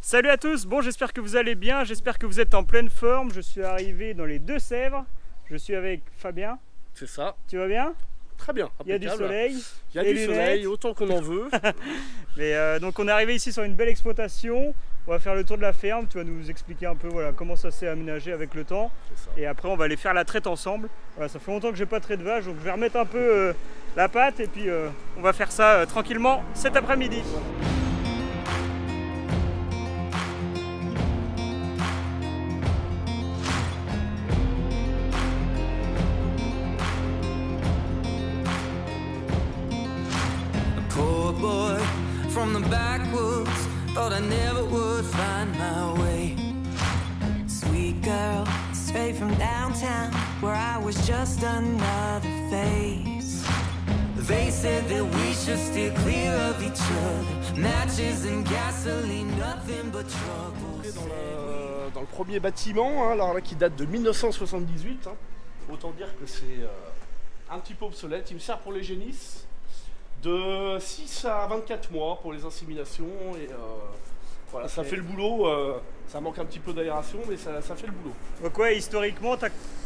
Salut à tous, bon j'espère que vous allez bien, j'espère que vous êtes en pleine forme. Je suis arrivé dans les Deux-Sèvres, je suis avec Fabien. C'est ça. Tu vas bien? Très bien. Il y a du soleil. Il y a du soleil, autant qu'on en veut. Mais donc on est arrivé ici sur une belle exploitation. On va faire le tour de la ferme, tu vas nous expliquer un peu voilà, comment ça s'est aménagé avec le temps. Et après on va aller faire la traite ensemble. Voilà, ça fait longtemps que j'ai pas traité de vache, donc je vais remettre un peu la pâte et puis on va faire ça tranquillement cet après-midi. Boy from the backwoods, thought I never would find my way. Sweet girl, straight from downtown, where I was just another face. They said that we should steer clear of each other. Matches and gasoline, nothing but trouble. Dans le premier bâtiment, hein, alors là, qui date de 1978, hein. Autant dire que c'est un petit peu obsolète. Il me sert pour les génisses. De 6 à 24 mois pour les inséminations et voilà, okay. Ça fait le boulot, ça manque un petit peu d'aération mais ça fait le boulot. Donc ouais, historiquement,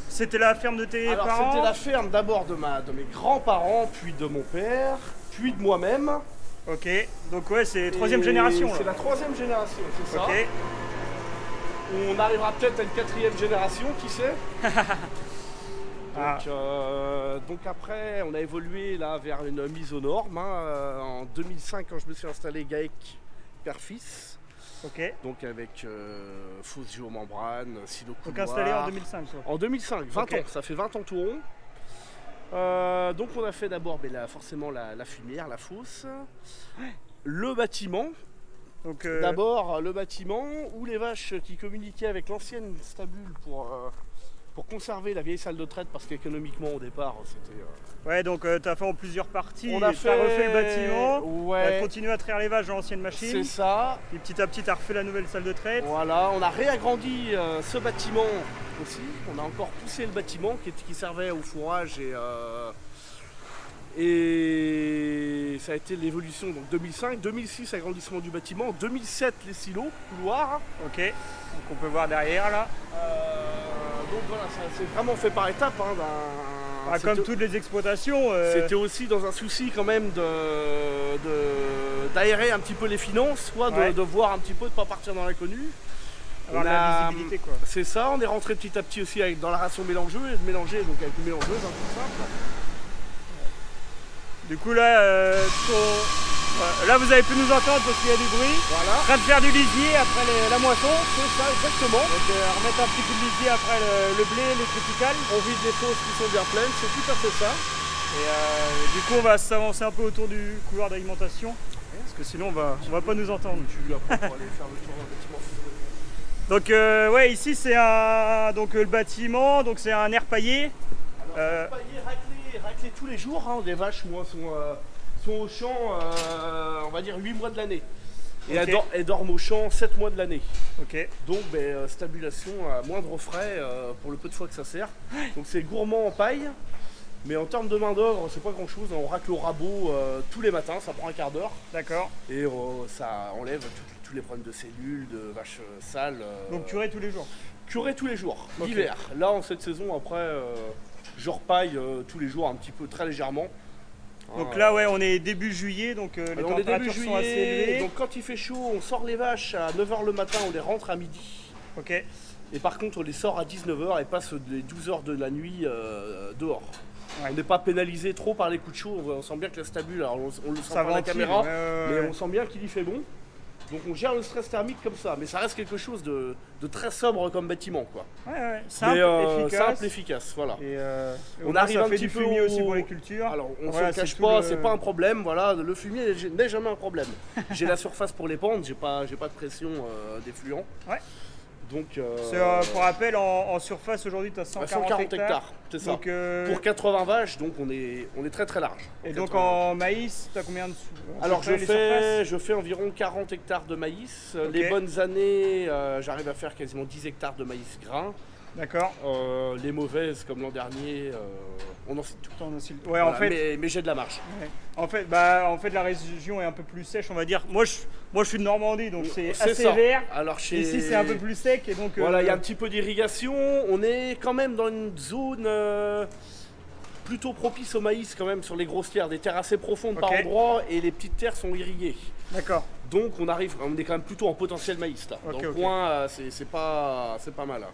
c'était la ferme de tes parents? C'était la ferme d'abord de mes grands-parents, puis de mon père, puis de moi-même. Ok, donc ouais, c'est troisième génération. C'est la troisième génération, c'est ça. Ok. On arrivera peut-être à une quatrième génération, qui sait. Donc après, on a évolué là vers une mise aux normes. Hein, en 2005, quand je me suis installé GAEC père-fils. Ok. Donc avec fausse géomembrane, silo couloir. Donc installé en 2005 quoi. En 2005, 20 ans, ça fait 20 ans tout rond. Donc on a fait d'abord forcément la fumière, la fosse, le bâtiment. D'abord le bâtiment où les vaches qui communiquaient avec l'ancienne stabule pour conserver la vieille salle de traite parce qu'économiquement au départ c'était... Ouais, donc tu as fait en plusieurs parties, on a refait le bâtiment, ouais. Tu as continué à traire les vaches dans l'ancienne machine. C'est ça. Et petit à petit tu as refait la nouvelle salle de traite. Voilà, on a réagrandi ce bâtiment aussi, on a encore poussé le bâtiment qui servait au fourrage et ça a été l'évolution, donc 2005, 2006 agrandissement du bâtiment, 2007 les silos, couloirs. Ok, donc on peut voir derrière là. Donc voilà, ça s'est vraiment fait par étapes. Hein, comme toutes les exploitations. C'était aussi dans un souci quand même d'aérer un petit peu les finances, soit de voir un petit peu, de ne pas partir dans l'inconnu. Avoir de la visibilité quoi. C'est ça, on est rentré petit à petit aussi dans la ration mélangeuse, et de mélanger donc avec une mélangeuse, hein, tout simple. Du coup là, là vous avez pu nous entendre parce qu'il y a du bruit. Voilà. En train de faire du lisier après la moisson. C'est ça, exactement. Donc remettre un petit coup de lisier après le blé, les triticales. On vide les fosses qui sont bien pleines, c'est tout à fait ça. Et du coup on va s'avancer un peu autour du couloir d'alimentation. Parce que sinon on va pas nous entendre. Après, pour aller faire le tour d'un bâtiment. Donc ouais, ici c'est le bâtiment, donc c'est un air paillé. Alors, paillé, raclé tous les jours, hein. Les vaches moi sont au champ, on va dire 8 mois de l'année. Et okay. Elles dorment au champ 7 mois de l'année. Okay. Donc stabulation à moindre frais pour le peu de fois que ça sert. Donc c'est gourmand en paille. Mais en termes de main d'œuvre, c'est pas grand chose. On racle au rabot tous les matins, ça prend un quart d'heure. D'accord. Et ça enlève tous les problèmes de cellules, de vaches sales. Donc curé tous les jours? Curé tous les jours, okay. L'hiver. Là en cette saison après, je repaille tous les jours un petit peu, très légèrement. Donc là ouais, on est début juillet, donc les températures sont assez élevées. Donc quand il fait chaud, on sort les vaches à 9 h le matin, on les rentre à midi. Ok. Et par contre on les sort à 19 h et passe les 12 h de la nuit dehors. Ouais. On n'est pas pénalisé trop par les coups de chaud, on sent bien que la stabule, alors on le sent par la caméra, mais on sent bien qu'il y fait bon. Donc on gère le stress thermique comme ça, mais ça reste quelque chose de très sobre comme bâtiment quoi. Ouais, simple, efficace, voilà. Et on arrive un petit peu fumier aussi pour les cultures. Alors on se cache pas, c'est pas un problème, voilà, le fumier n'est jamais un problème. J'ai la surface pour les pentes, j'ai pas de pression d'effluent. Ouais. Donc pour rappel, en surface aujourd'hui tu as 140 hectares. C'est ça. Donc, pour 80 vaches, donc on est très très large. Et donc en maïs, tu as combien de Alors je fais environ 40 hectares de maïs. Okay. Les bonnes années, j'arrive à faire quasiment 10 hectares de maïs grain. D'accord. Les mauvaises, comme l'an dernier, on en cite tout. Ouais, en fait, mais j'ai de la marge. Ouais. En fait, la région est un peu plus sèche, on va dire. Moi, je suis de Normandie, donc c'est assez vert. Alors ici, c'est un peu plus sec. Et donc, voilà, il y a un petit peu d'irrigation. On est quand même dans une zone plutôt propice au maïs, quand même, sur les grosses terres. Des terres assez profondes par endroits, et les petites terres sont irriguées. D'accord. Donc, on est quand même plutôt en potentiel maïs, là. Dans le coin, c'est pas mal.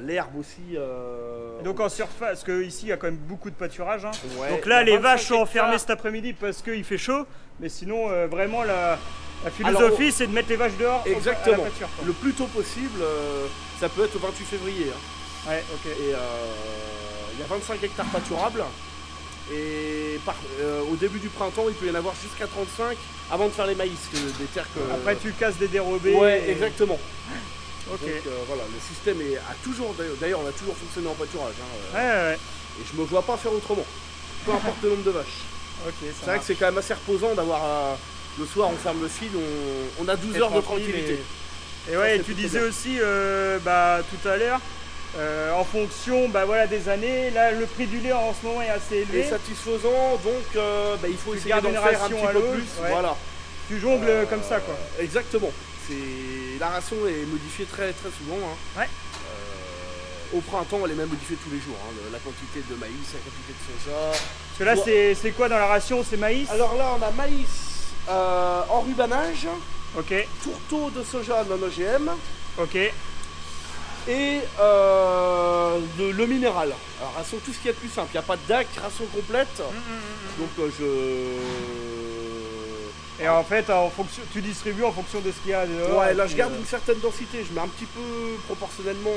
L'herbe aussi. Donc en surface, parce qu'ici il y a quand même beaucoup de pâturage. Hein. Ouais, donc là les vaches sont enfermées cet après-midi parce qu'il fait chaud. Mais sinon vraiment la philosophie c'est de mettre les vaches dehors. Exactement. À la pâture, le plus tôt possible. Ça peut être au 28 février. Hein. Ouais, ok. Et il y a 25 hectares pâturables. Et au début du printemps il peut y en avoir jusqu'à 35 avant de faire les maïs. Des terres que... Après tu casses des dérobés. Ouais, exactement. Okay. Donc voilà, le système a toujours, d'ailleurs on a toujours fonctionné en pâturage. Hein, ouais. Et je me vois pas faire autrement, peu importe le nombre de vaches. C'est vrai que c'est quand même assez reposant d'avoir, le soir on ferme le fil, on a 12 heures de tranquillité. Et ouais, tu disais aussi tout à l'heure, en fonction des années, là le prix du lait en ce moment est assez élevé. Et satisfaisant, donc il faut essayer d'en faire un petit peu plus. Ouais. Voilà. Tu jongles comme ça quoi. Exactement. La ration est modifiée très très souvent. Hein. Ouais. Au printemps, elle est même modifiée tous les jours. Hein. La quantité de maïs, la quantité de soja. Parce que là, c'est quoi dans la ration? C'est maïs? Alors là, on a maïs en rubanage. Ok. Tourteau de soja non OGM. Ok. Et le minéral. Alors, ration, tout ce qui est plus simple. Il n'y a pas de DAC, ration complète. Donc Et en fait, tu distribues en fonction de ce qu'il y a dehors. Ouais, là je garde une certaine densité, je mets un petit peu proportionnellement,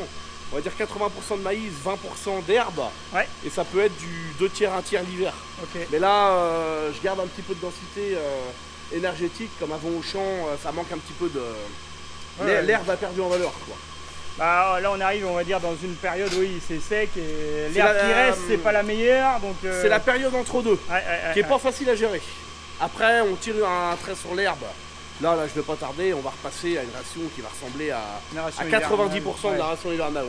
on va dire 80% de maïs, 20% d'herbe. Ouais. Et ça peut être du 2 tiers, 1 tiers l'hiver. Okay. Mais là, je garde un petit peu de densité énergétique, comme avant au champ, ça manque un petit peu de... L'herbe a perdu en valeur, quoi. Bah, là on arrive, on va dire, dans une période où c'est sec et l'herbe qui reste, c'est pas la meilleure. C'est la période entre deux, qui est pas facile à gérer. Après, on tire un trait sur l'herbe. Là, je vais pas tarder, on va repasser à une ration qui va ressembler à 90% de la ration hivernale.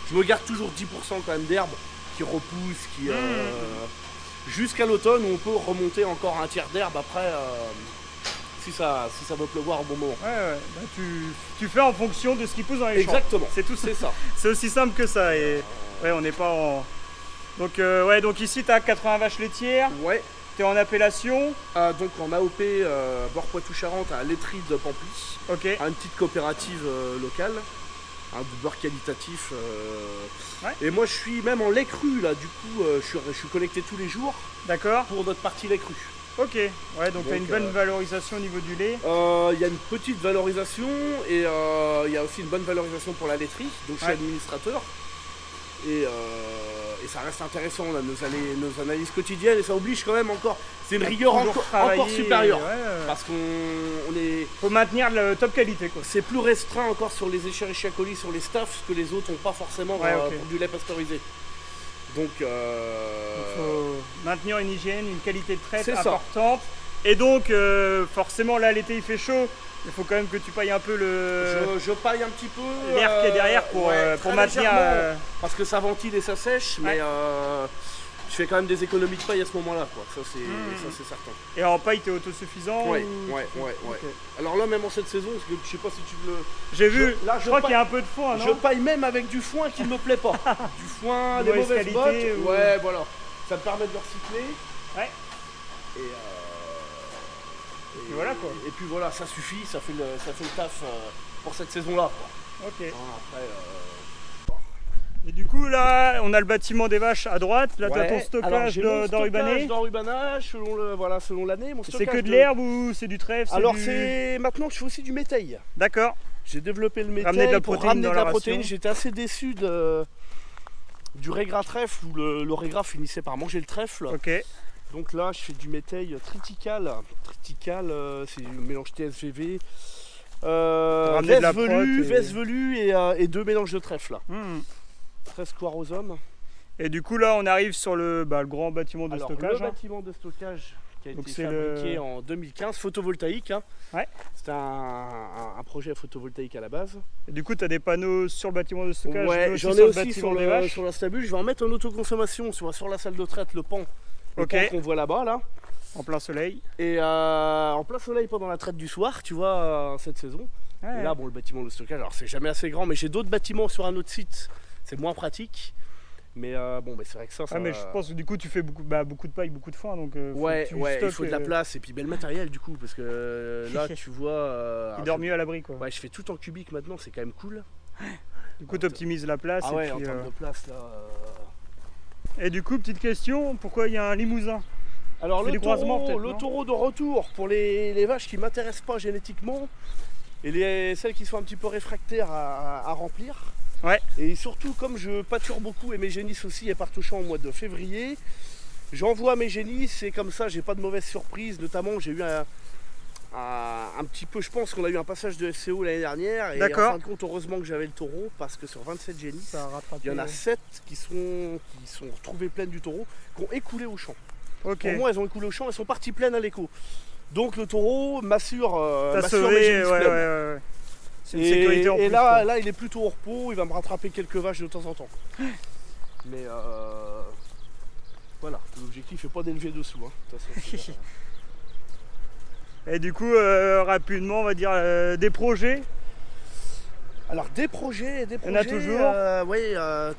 Je me garde toujours 10% quand même d'herbe qui repousse, jusqu'à l'automne où on peut remonter encore un tiers d'herbe après, si ça veut pleuvoir au bon moment. Ouais. Bah, tu fais en fonction de ce qui pousse dans les champs. Exactement. C'est tout, c'est ça. C'est aussi simple que ça. Et ouais, on n'est pas en... Donc ici, tu as 80 vaches laitières. Ouais. Tu es en appellation. Donc en AOP, Bord Poitou-Charentes, à laiterie de Pamplis. Ok. Une petite coopérative locale. De beurre qualitatif. Ouais. Et moi je suis même en lait cru là, du coup je suis connecté tous les jours. D'accord. Pour notre partie lait cru. Ok, ouais, donc tu as une bonne valorisation au niveau du lait. Il y a une petite valorisation et il y a aussi une bonne valorisation pour la laiterie, donc je suis administrateur. Et ça reste intéressant, on a nos analyses quotidiennes et ça oblige quand même encore, c'est une rigueur encore supérieure. Parce qu'on est... Faut maintenir le top qualité quoi. C'est plus restreint encore sur les Escherichia coli, sur les staffs, que les autres n'ont pas forcément pour du lait pasteurisé. Donc il faut maintenir une hygiène, une qualité de traite importante. Et donc forcément là l'été il fait chaud, il faut quand même que tu pailles un peu je paille un petit peu l'air qui est derrière pour maintenir... Parce que ça ventile et ça sèche, mais je fais quand même des économies de paille à ce moment-là, quoi. Ça c'est certain. Et en paille t'es autosuffisant? Ouais. Okay. Alors là même en cette saison, parce que je sais pas si tu veux... J'ai vu, je crois qu'il y a un peu de foin, non? Je paille même avec du foin qui ne me plaît pas. Du foin, des mauvaises bottes. Ouais, voilà. Ça me permet de le recycler. Ouais. Et voilà quoi. Et puis voilà, ça suffit, ça fait le taf pour cette saison-là. Ok. Après, et du coup là, on a le bâtiment des vaches à droite. Là, tu as ton stockage d'enrubanage selon l'année. C'est que de l'herbe ou c'est du trèfle? Alors maintenant je fais aussi du métail. D'accord. J'ai développé le métail pour ramener de la protéine. J'étais assez déçu du régras trèfle où le régras finissait par manger le trèfle. Ok. Donc là, je fais du métail triticale. Triticale, c'est du mélange TSVV. Veste velue et 2 mélanges de trèfle. 13 chlorosome. Et du coup, là, on arrive sur le grand bâtiment de stockage. Le bâtiment de stockage qui a été fabriqué en 2015, photovoltaïque. Hein. Ouais. C'était un projet photovoltaïque à la base. Et du coup, tu as des panneaux sur le bâtiment de stockage? Ouais, j'en ai aussi sur la stabule. Je vais en mettre en autoconsommation sur la salle de traite, le pan. Le pan qu'on voit là-bas, là. En plein soleil. Et en plein soleil pendant la traite du soir, tu vois, cette saison. Ouais. Et là, bon, le bâtiment de stockage, alors c'est jamais assez grand, mais j'ai d'autres bâtiments sur un autre site. C'est moins pratique. Mais bon, c'est vrai que ça. Mais je pense que du coup, tu fais beaucoup de paille, beaucoup de foin. Donc, ouais, il faut de la place et puis le matériel du coup. Parce que là, tu vois. Il dort mieux à l'abri, quoi. Ouais, je fais tout en cubique maintenant, c'est quand même cool. Du coup, tu optimises la place. Ah ouais, en termes de place là. Et du coup, petite question, pourquoi il y a un Limousin? Alors le taureau de retour pour les vaches qui ne m'intéressent pas génétiquement et celles qui sont un petit peu réfractaires à remplir. Ouais. Et surtout, comme je pâture beaucoup et mes génisses aussi, elles partent au champ au mois de février, j'envoie mes génisses et comme ça, j'ai pas de mauvaises surprises. Notamment, j'ai eu un petit peu, je pense qu'on a eu un passage de FCO l'année dernière. Et en fin de compte, heureusement que j'avais le taureau parce que sur 27 génisses, il y en a 7 qui sont retrouvées pleines du taureau, qui ont écoulé au champ. Okay. Pour moi, elles ont écoulé au champ, elles sont parties pleines à l'écho. Donc le taureau m'assure mes génisses pleines. Ouais. C'est une sécurité en plus. Et là, il est plutôt au repos, il va me rattraper quelques vaches de temps en temps. Mais voilà, l'objectif n'est pas d'élever dessous. Hein. De toute façon, et du coup, rapidement, on va dire des projets. Alors des projets. Il y en a toujours. Oui,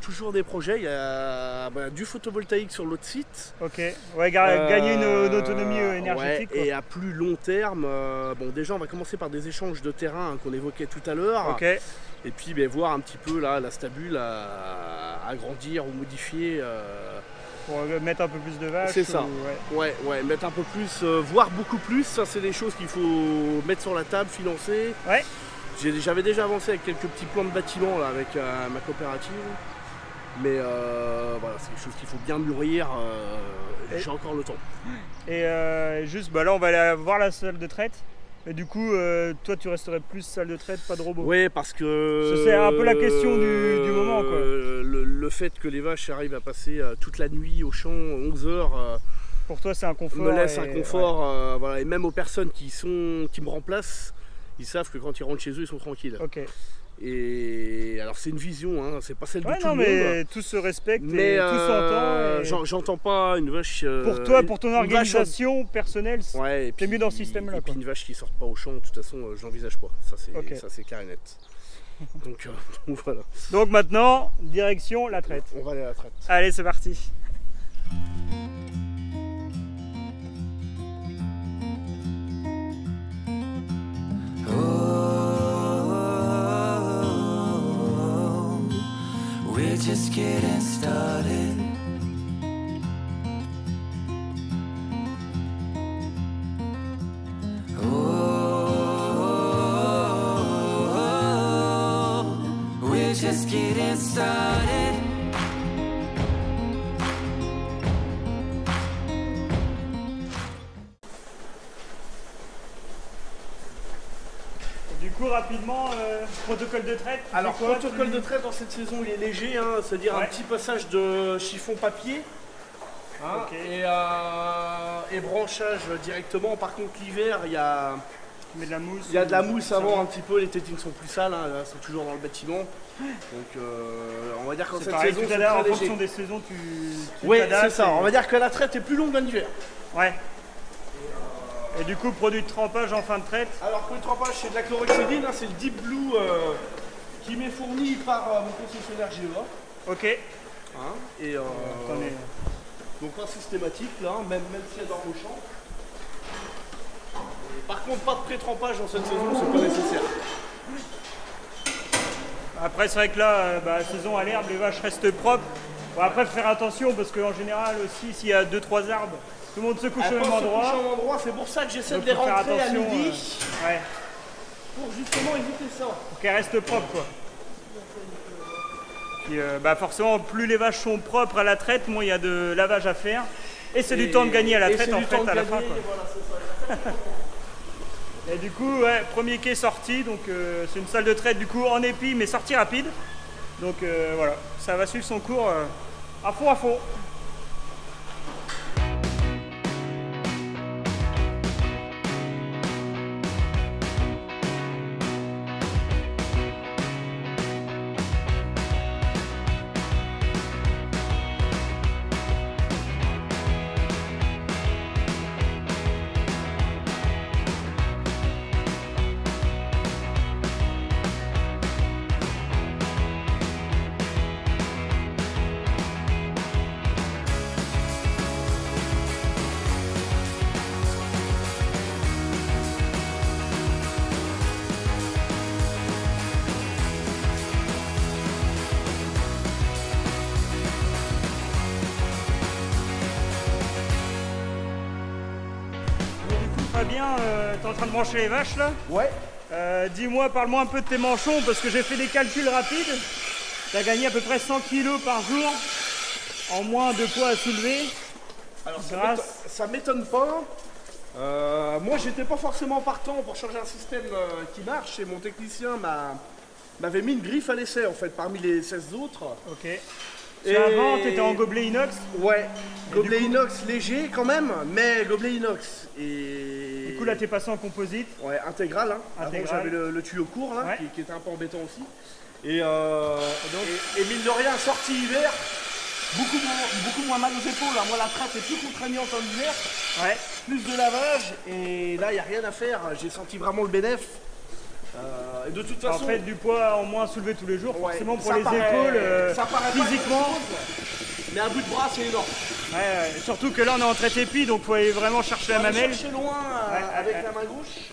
toujours des projets. Il y a du photovoltaïque sur l'autre site. Ok. Ouais, gagner une autonomie énergétique. Ouais, et à plus long terme, bon déjà on va commencer par des échanges de terrain qu'on évoquait tout à l'heure. Ok. Et puis voir un petit peu là la stabule à agrandir ou modifier. Pour mettre un peu plus de vaches. C'est ça. Ouais, mettre un peu plus, voire beaucoup plus. Ça c'est des choses qu'il faut mettre sur la table, financer. Ouais. J'avais déjà avancé avec quelques petits plans de bâtiments là, avec ma coopérative, mais voilà, c'est quelque chose qu'il faut bien mûrir, j'ai encore le temps. Et juste, là on va aller voir la salle de traite, et du coup, toi tu resterais plus salle de traite, pas de robot? Oui, parce que... C'est un peu la question du moment, quoi. Le fait que les vaches arrivent à passer toute la nuit au champ, 11 heures... pour toi c'est un confort? Me laisse un confort, voilà, et même aux personnes qui me remplacent, ils savent que quand ils rentrent chez eux, ils sont tranquilles. Ok. Et alors c'est une vision, hein, c'est pas celle de tout le monde. Mais tout se respecte et tout s'entend. J'entends pas une vache. Pour toi, pour ton organisation personnelle, t'es mieux dans ce système-là. Et puis une vache qui sort pas au champ, de toute façon, je l'envisage pas. Ça c'est clair et net. Donc voilà. Donc maintenant, direction la traite. On va aller à la traite. Allez, c'est parti. We're just getting started. Oh, we're just getting started. Du coup, rapidement, protocole de traite. Alors, protocole de traite dans cette saison, il est léger, hein, c'est-à-dire un petit passage de chiffon papier. Hein, et branchage directement. Par contre, l'hiver, il y a de la mousse. Il y a de la mousse avant un petit peu, les tétines sont plus sales, hein, là, c'est toujours dans le bâtiment. Donc, on va dire qu'en cette saison, c'est en fonction des saisons, tu oui, c'est ça. On va dire que la traite est plus longue en hiver. Ouais. Et du coup, produit de trempage en fin de traite? Alors, produit de trempage, c'est de la chlorhexidine, hein, c'est le Deep Blue qui m'est fourni par mon concessionnaire GEA. Ok. Hein, et donc pas systématique là, même s'il y a dans vos champs. Par contre, pas de pré-trempage dans cette saison, c'est pas nécessaire. Après, c'est vrai que là, saison à l'herbe, les vaches restent propres. Bon, après, faut faire attention parce qu'en général aussi, s'il y a 2-3 arbres, tout le monde se couche au même endroit. C'est pour ça que j'essaie de les rentrer à midi. Ouais. Pour justement éviter ça. Pour qu'elles restent propres, quoi. Puis, forcément, plus les vaches sont propres à la traite, moins il y a de lavage à faire. Et c'est du temps de gagner à la traite en fait à la fin. Voilà, et du coup, premier quai sorti, donc c'est une salle de traite du coup en épi mais sortie rapide. Donc voilà, ça va suivre son cours à fond à fond. Fabien, t'es en train de brancher les vaches là? Ouais. Dis-moi, parle-moi un peu de tes manchons parce que j'ai fait des calculs rapides. T'as gagné à peu près 100 kg par jour en moins de poids à soulever. Alors ça m'étonne pas. Moi j'étais pas forcément partant pour changer un système qui marche et mon technicien m'avait mis une griffe à l'essai en fait parmi les 16 autres. Ok. Et avant t'étais en gobelet inox? Ouais, gobelet inox léger quand même, mais gobelet inox. Et du coup là t'es passé en composite? Ouais, intégral. Hein. Avant j'avais le tuyau court là, ouais. qui était un peu embêtant aussi. Et mine de rien, sortie hiver, beaucoup moins mal aux épaules. Hein. Moi, la traite est plus contraignante en hiver, ouais. Plus de lavage, et là, il n'y a rien à faire. J'ai senti vraiment le bénéf. Et de toute façon, en fait, du poids en moins soulevé tous les jours, ouais, forcément pour les épaules, physiquement. Mais un bout de bras, c'est énorme. Ouais, surtout que là, on est en traite épi, donc il faut aller vraiment chercher la mamelle. Chercher loin avec la main gauche.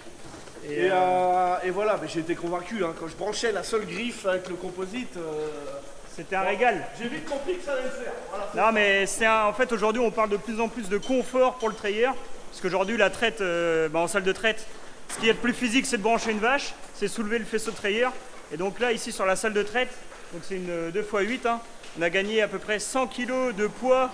Et voilà, mais j'ai été convaincu, hein, quand je branchais la seule griffe avec le composite. C'était un régal. J'ai vite compris que ça allait le faire. Voilà, non mais en fait aujourd'hui on parle de plus en plus de confort pour le trayeur. Parce qu'aujourd'hui la traite, en salle de traite, ce qui est le plus physique c'est de brancher une vache, c'est soulever le faisceau trayeur. Et donc là ici sur la salle de traite, donc c'est une 2x8, hein, on a gagné à peu près 100 kg de poids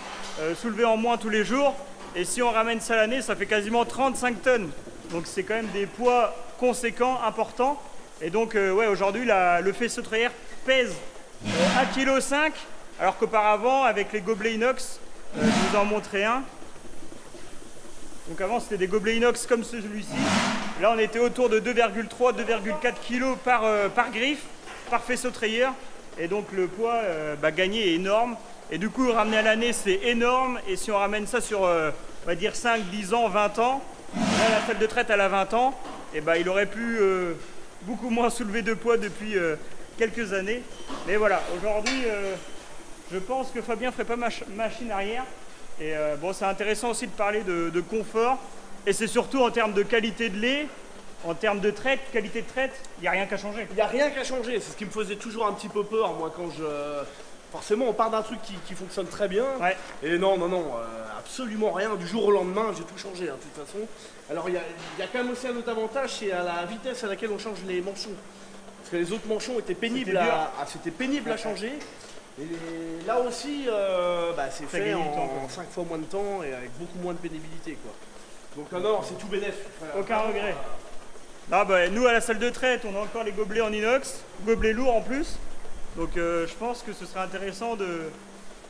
soulevé en moins tous les jours. Et si on ramène ça l'année, ça fait quasiment 35 tonnes. Donc c'est quand même des poids conséquents, importants. Et donc ouais, aujourd'hui le faisceau trayeur pèse 1,5 kg, alors qu'auparavant avec les gobelets inox, je vous en montrais un. Donc avant c'était des gobelets inox comme celui-ci. Là on était autour de 2,3, 2,4 kg par griffe, par faisceau trayeur. Et donc le poids gagné est énorme. Et du coup ramener à l'année c'est énorme. Et si on ramène ça sur on va dire 5, 10 ans, 20 ans, là la salle de traite elle a 20 ans, et il aurait pu beaucoup moins soulever de poids depuis quelques années. Mais voilà, aujourd'hui je pense que Fabien ferait pas machine arrière. Et bon, c'est intéressant aussi de parler de confort. Et c'est surtout en termes de qualité de lait, en termes de traite, qualité de traite, il n'y a rien qu'à changer. Il n'y a rien qu'à changer, c'est ce qui me faisait toujours un petit peu peur, moi, quand je... Forcément, on part d'un truc qui fonctionne très bien. Ouais. Et non, absolument rien. Du jour au lendemain, j'ai tout changé, hein, de toute façon. Alors, il y a quand même aussi un autre avantage, c'est à la vitesse à laquelle on change les manchons. Parce que les autres manchons étaient pénibles, c'était pénible à changer. Et là aussi, c'est fait en 5 fois moins de temps et avec beaucoup moins de pénibilité, quoi. Donc non, c'est tout bénef. Aucun regret. Nous, à la salle de traite, on a encore les gobelets en inox, gobelets lourds en plus. Donc je pense que ce serait intéressant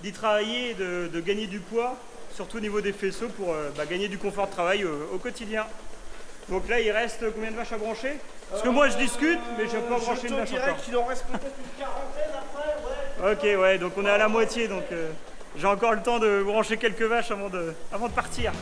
d'y travailler et de gagner du poids, surtout au niveau des faisceaux, pour gagner du confort de travail au quotidien. Donc là, il reste combien de vaches à brancher? Parce que moi, je discute, mais je n'ai pas branché une vache encore. Je dirais qu'il en reste peut-être une quarantaine après, ouais. Ok, ouais, donc on est à la moitié, donc j'ai encore le temps de brancher quelques vaches avant de partir.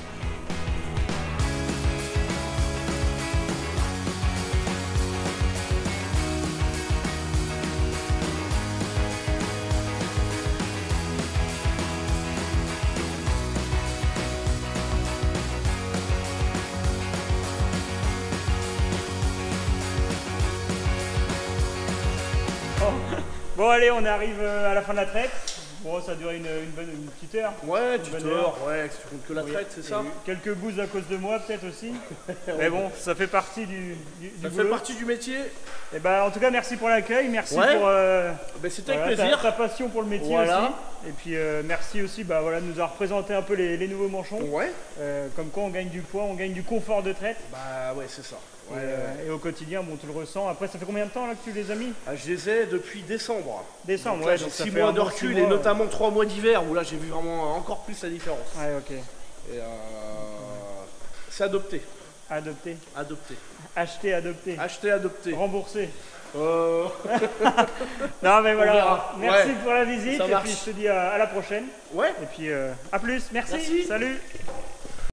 Bon allez, on arrive à la fin de la traite. Bon, ça a duré une petite heure. Ouais, une petite heure, ouais, si tu comptes que la traite, c'est ça. Quelques bouses à cause de moi peut-être aussi. Mais bon, ça fait partie du boulot. Ça fait partie du métier. Et en tout cas, merci pour l'accueil, merci pour c'était avec plaisir. Ta passion pour le métier aussi. Et puis merci aussi de nous avoir représenté un peu les nouveaux manchons. Ouais. Comme quoi on gagne du poids, on gagne du confort de traite. Ouais, c'est ça. Et au quotidien, bon, tu le ressens. Après, ça fait combien de temps là que tu les as mis? Je les ai depuis décembre. Décembre, donc, j'ai 6 mois de recul et notamment 3 mois d'hiver où là j'ai vu vraiment encore plus la différence. Ouais, ok. Et c'est adopté. Adopté. Acheter, adopter. Rembourser. Non mais voilà, merci pour la visite et puis je te dis à la prochaine. Ouais. Et puis à plus, merci. Salut.